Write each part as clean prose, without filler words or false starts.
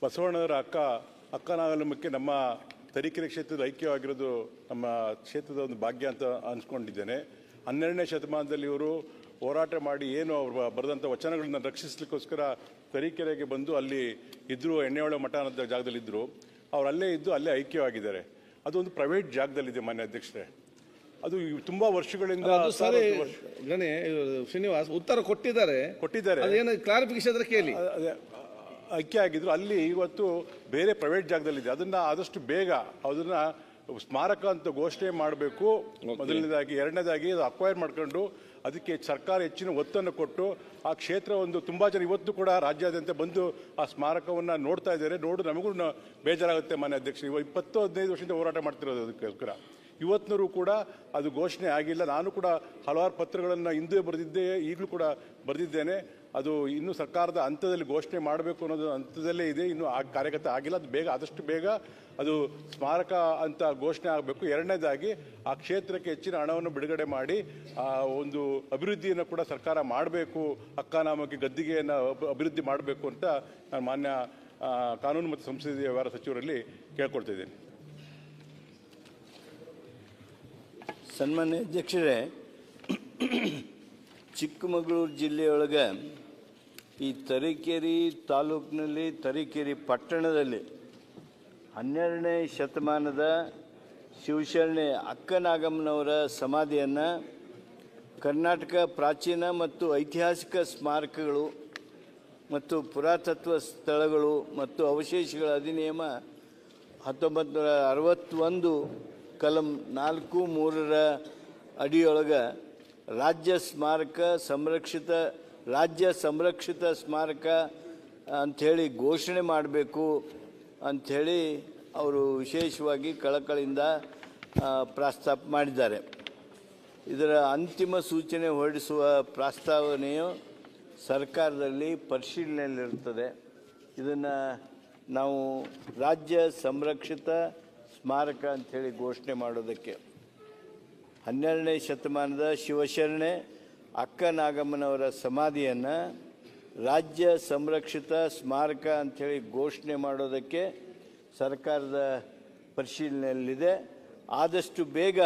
ಬಸವಣ್ಣವರ ಅಕ್ಕನಾಗಲಮಕ್ಕೆ ನಮ್ಮ ತರೀಕೆರೆ ಕ್ಷೇತ್ರದ ಐಕ್ಯವಾಗಿರೋದು ನಮ್ಮ ಕ್ಷೇತ್ರದ ಒಂದು ಭಾಗ್ಯ ಅಂತ ಅನ್ಸ್ಕೊಂಡಿದ್ದೇನೆ. 12ನೇ ಶತಮಾನದಲ್ಲಿ ಇವರು ಹೋರಾಟ ಮಾಡಿ ಏನು ಅವರು ಬರೆದಂಥ ವಚನಗಳನ್ನ ರಕ್ಷಿಸಲಿಕ್ಕೋಸ್ಕರ ತರೀಕೆರೆಗೆ ಬಂದು ಅಲ್ಲಿ ಇದ್ದರು. ಎಣ್ಣೆಹೊಳೆ ಮಠ ಅನ್ನೋ ಜಾಗದಲ್ಲಿದ್ದರು. ಅವ್ರು ಅಲ್ಲೇ ಇದ್ದು ಅಲ್ಲೇ ಐಕ್ಯವಾಗಿದ್ದಾರೆ. ಅದೊಂದು ಪ್ರೈವೇಟ್ ಜಾಗದಲ್ಲಿದೆ ಮಾನ್ಯ ಅಧ್ಯಕ್ಷರೇ. ಅದು ತುಂಬ ವರ್ಷಗಳಿಂದ ಶ್ರೀನಿವಾಸ್ ಉತ್ತರ ಕೊಟ್ಟಿದ್ದಾರೆ. ಅದೇನು ಕ್ಲಾರಿಫಿಕೇಶನ್ ಕೇಳಿ. ಐಕ್ಯ ಆಗಿದ್ರು. ಅಲ್ಲಿ ಇವತ್ತು ಬೇರೆ ಪ್ರೈವೇಟ್ ಜಾಗದಲ್ಲಿದೆ. ಅದನ್ನ ಆದಷ್ಟು ಬೇಗ ಅದನ್ನ ಸ್ಮಾರಕ ಅಂತ ಘೋಷಣೆ ಮಾಡಬೇಕು ಮೊದಲನೇದಾಗಿ. ಎರಡನೇದಾಗಿ ಅದು ಅಕ್ವೈರ್ ಮಾಡ್ಕೊಂಡು ಅದಕ್ಕೆ ಸರ್ಕಾರ ಹೆಚ್ಚಿನ ಒತ್ತನ್ನು ಕೊಟ್ಟು ಆ ಕ್ಷೇತ್ರ ಒಂದು ತುಂಬ ಜನ ಇವತ್ತು ಕೂಡ ರಾಜ್ಯಾದ್ಯಂತ ಬಂದು ಆ ಸ್ಮಾರಕವನ್ನು ನೋಡ್ತಾ ಇದ್ದಾರೆ. ನಮಗೂ ಬೇಜಾರಾಗುತ್ತೆ ಮಾನ್ಯ ಅಧ್ಯಕ್ಷ. 20-15 ವರ್ಷದಿಂದ ಹೋರಾಟ ಮಾಡ್ತಿರೋದು ಅದಕ್ಕೋಸ್ಕರ. ಇವತ್ತಿನೂ ಕೂಡ ಅದು ಘೋಷಣೆ ಆಗಿಲ್ಲ. ನಾನು ಕೂಡ ಹಲವಾರು ಪತ್ರಗಳನ್ನು ಹಿಂದೆ ಬರೆದಿದ್ದೆ, ಈಗಲೂ ಕೂಡ ಬರೆದಿದ್ದೇನೆ. ಅದು ಇನ್ನೂ ಸರ್ಕಾರದ ಹಂತದಲ್ಲಿ ಘೋಷಣೆ ಮಾಡಬೇಕು ಅನ್ನೋದು ಹಂತದಲ್ಲೇ ಇದೆ. ಇನ್ನೂ ಕಾರ್ಯಗತ ಆಗಿಲ್ಲ. ಅದು ಬೇಗ ಆದಷ್ಟು ಬೇಗ ಅದು ಸ್ಮಾರಕ ಅಂತ ಘೋಷಣೆ ಆಗಬೇಕು. ಎರಡನೇದಾಗಿ ಆ ಕ್ಷೇತ್ರಕ್ಕೆ ಹೆಚ್ಚಿನ ಹಣವನ್ನು ಬಿಡುಗಡೆ ಮಾಡಿ ಆ ಒಂದು ಅಭಿವೃದ್ಧಿಯನ್ನು ಕೂಡ ಸರ್ಕಾರ ಮಾಡಬೇಕು. ಅಕ್ಕನಾಮಕ್ಕೆ ಗದ್ದಿಗೆಯನ್ನು ಅಭಿವೃದ್ಧಿ ಮಾಡಬೇಕು ಅಂತ ನಾನು ಮಾನ್ಯ ಕಾನೂನು ಮತ್ತು ಸಂಸದೀಯ ವ್ಯವಹಾರ ಸಚಿವರಲ್ಲಿ ಕೇಳ್ಕೊಳ್ತಿದ್ದೇನೆ. ಸನ್ಮಾನ್ಯ ಅಧ್ಯಕ್ಷರೇ, ಚಿಕ್ಕಮಗಳೂರು ಜಿಲ್ಲೆಯೊಳಗೆ ಈ ತರೀಕೆರೆ ತಾಲೂಕಿನಲ್ಲಿ, ತರೀಕೆರೆ ಪಟ್ಟಣದಲ್ಲಿ 12ನೇ ಶತಮಾನದ ಶಿವಶರಣೆ ಅಕ್ಕನಾಗಮ್ಮನವರ ಸಮಾಧಿಯನ್ನು ಕರ್ನಾಟಕ ಪ್ರಾಚೀನ ಮತ್ತು ಐತಿಹಾಸಿಕ ಸ್ಮಾರಕಗಳು ಮತ್ತು ಪುರಾತತ್ವ ಸ್ಥಳಗಳು ಮತ್ತು ಅವಶೇಷಗಳ ಅಧಿನಿಯಮ 1961 ಕಲಂ 4(3) ಅಡಿಯೊಳಗೆ ರಾಜ್ಯ ಸಂರಕ್ಷಿತ ಸ್ಮಾರಕ ಅಂಥೇಳಿ ಘೋಷಣೆ ಮಾಡಬೇಕು ಅಂಥೇಳಿ ಅವರು ವಿಶೇಷವಾಗಿ ಕಳಕಳಿಯಿಂದ ಪ್ರಸ್ತಾಪ ಮಾಡಿದ್ದಾರೆ. ಇದರ ಅಂತಿಮ ಸೂಚನೆ ಹೊರಡಿಸುವ ಪ್ರಸ್ತಾವನೆಯು ಸರ್ಕಾರದಲ್ಲಿ ಪರಿಶೀಲನೆಯಲ್ಲಿರುತ್ತದೆ. ಇದನ್ನು ನಾವು ರಾಜ್ಯ ಸಂರಕ್ಷಿತ ಸ್ಮಾರಕ ಅಂಥೇಳಿ ಘೋಷಣೆ ಮಾಡೋದಕ್ಕೆ 12ನೇ ಶತಮಾನದ ಶಿವಶರಣೆ ಅಕ್ಕನಾಗಮ್ಮನವರ ಸಮಾಧಿಯನ್ನು ರಾಜ್ಯ ಸಂರಕ್ಷಿತ ಸ್ಮಾರಕ ಅಂಥೇಳಿ ಘೋಷಣೆ ಮಾಡೋದಕ್ಕೆ ಸರ್ಕಾರದ ಪರಿಶೀಲನೆಯಲ್ಲಿದೆ. ಆದಷ್ಟು ಬೇಗ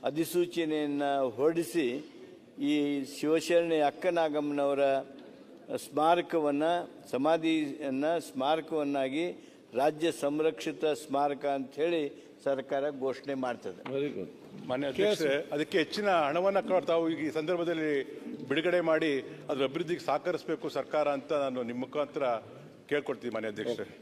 ಅಧಿಸೂಚನೆಯನ್ನು ಹೊರಡಿಸಿ ಈ ಶಿವಶರಣೆ ಅಕ್ಕನಾಗಮ್ಮನವರ ಸಮಾಧಿಯನ್ನು ಸ್ಮಾರಕವನ್ನಾಗಿ ರಾಜ್ಯ ಸಂರಕ್ಷಿತ ಸ್ಮಾರಕ ಅಂಥೇಳಿ ಸರ್ಕಾರ ಘೋಷಣೆ ಮಾಡ್ತದೆ. Very good. ಮಾನ್ಯ ಅಧ್ಯಕ್ಷರೇ, ಅದಕ್ಕೆ ಹೆಚ್ಚಿನ ಹಣವನ್ನು ತಾವು ಈಗ ಈ ಸಂದರ್ಭದಲ್ಲಿ ಬಿಡುಗಡೆ ಮಾಡಿ ಅದರ ಅಭಿವೃದ್ಧಿಗೆ ಸಹಕರಿಸಬೇಕು ಸರ್ಕಾರ ಅಂತ ನಾನು ನಿಮ್ಮ ಮುಖಾಂತರ ಕೇಳ್ಕೊಳ್ತೀನಿ ಮಾನ್ಯ ಅಧ್ಯಕ್ಷರೇ.